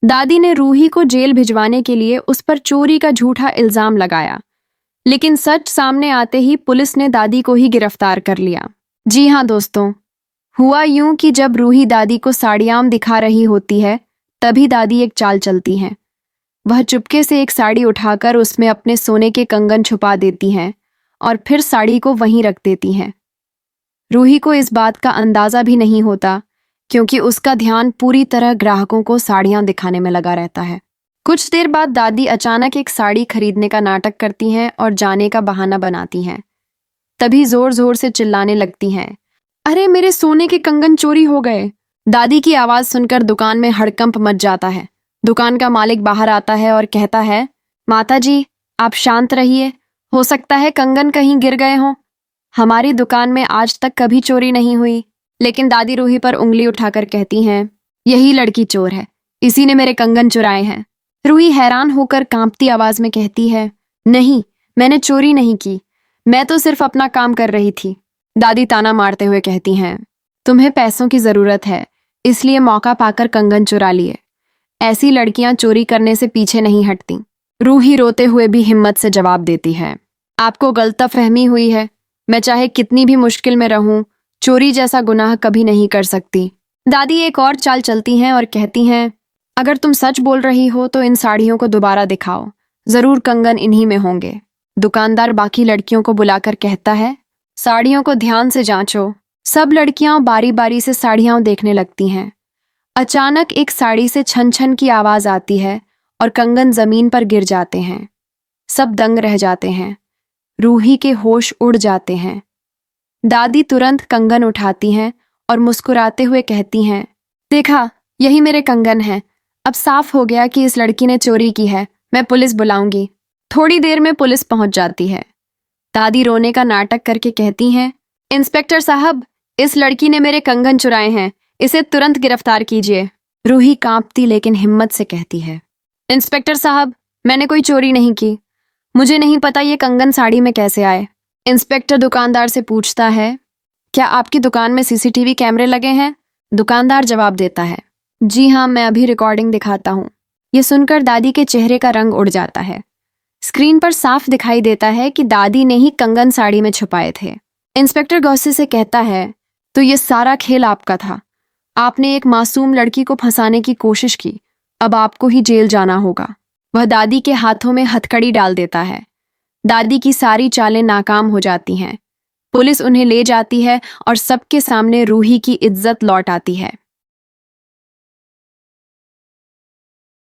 दादी ने रूही को जेल भिजवाने के लिए उस पर चोरी का झूठा इल्जाम लगाया, लेकिन सच सामने आते ही पुलिस ने दादी को ही गिरफ्तार कर लिया। जी हाँ दोस्तों, हुआ यूं कि जब रूही दादी को साड़ियां दिखा रही होती है, तभी दादी एक चाल चलती हैं। वह चुपके से एक साड़ी उठाकर उसमें अपने सोने के कंगन छुपा देती हैं और फिर साड़ी को वहीं रख देती हैं। रूही को इस बात का अंदाजा भी नहीं होता, क्योंकि उसका ध्यान पूरी तरह ग्राहकों को साड़ियां दिखाने में लगा रहता है। कुछ देर बाद दादी अचानक एक साड़ी खरीदने का नाटक करती हैं और जाने का बहाना बनाती हैं। तभी जोर जोर से चिल्लाने लगती हैं, अरे मेरे सोने के कंगन चोरी हो गए। दादी की आवाज सुनकर दुकान में हड़कंप मच जाता है। दुकान का मालिक बाहर आता है और कहता है, माता जी आप शांत रहिए, हो सकता है कंगन कहीं गिर गए हों। हमारी दुकान में आज तक कभी चोरी नहीं हुई। लेकिन दादी रूही पर उंगली उठाकर कहती हैं, यही लड़की चोर है, इसी ने मेरे कंगन चुराए हैं। रूही हैरान होकर कांपती आवाज में कहती है, नहीं, मैंने चोरी नहीं की, मैं तो सिर्फ अपना काम कर रही थी। दादी ताना मारते हुए कहती हैं, तुम्हें पैसों की जरूरत है, इसलिए मौका पाकर कंगन चुरा लिए। ऐसी लड़कियां चोरी करने से पीछे नहीं हटती। रूही रोते हुए भी हिम्मत से जवाब देती है, आपको गलतफहमी हुई है, मैं चाहे कितनी भी मुश्किल में रहूं, चोरी जैसा गुनाह कभी नहीं कर सकती। दादी एक और चाल चलती हैं और कहती हैं, अगर तुम सच बोल रही हो तो इन साड़ियों को दोबारा दिखाओ, जरूर कंगन इन्हीं में होंगे। दुकानदार बाकी लड़कियों को बुलाकर कहता है, साड़ियों को ध्यान से जांचो। सब लड़कियां बारी बारी से साड़ियां देखने लगती हैं। अचानक एक साड़ी से छन छन की आवाज आती है और कंगन जमीन पर गिर जाते हैं। सब दंग रह जाते हैं। रूही के होश उड़ जाते हैं। दादी तुरंत कंगन उठाती हैं और मुस्कुराते हुए कहती हैं, देखा, यही मेरे कंगन हैं। अब साफ हो गया कि इस लड़की ने चोरी की है, मैं पुलिस बुलाऊंगी। थोड़ी देर में पुलिस पहुंच जाती है। दादी रोने का नाटक करके कहती हैं, इंस्पेक्टर साहब, इस लड़की ने मेरे कंगन चुराए हैं, इसे तुरंत गिरफ्तार कीजिए। रूही कांपती लेकिन हिम्मत से कहती है, इंस्पेक्टर साहब, मैंने कोई चोरी नहीं की, मुझे नहीं पता ये कंगन साड़ी में कैसे आए। इंस्पेक्टर दुकानदार से पूछता है, क्या आपकी दुकान में सीसीटीवी कैमरे लगे हैं? दुकानदार जवाब देता है, जी हाँ, मैं अभी रिकॉर्डिंग दिखाता हूँ। ये सुनकर दादी के चेहरे का रंग उड़ जाता है। स्क्रीन पर साफ दिखाई देता है कि दादी ने ही कंगन साड़ी में छुपाए थे। इंस्पेक्टर गुस्से से कहता है, तो ये सारा खेल आपका था। आपने एक मासूम लड़की को फंसाने की कोशिश की, अब आपको ही जेल जाना होगा। वह दादी के हाथों में हथकड़ी डाल देता है। दादी की सारी चालें नाकाम हो जाती हैं। पुलिस उन्हें ले जाती है और सबके सामने रूही की इज्जत लौट आती है।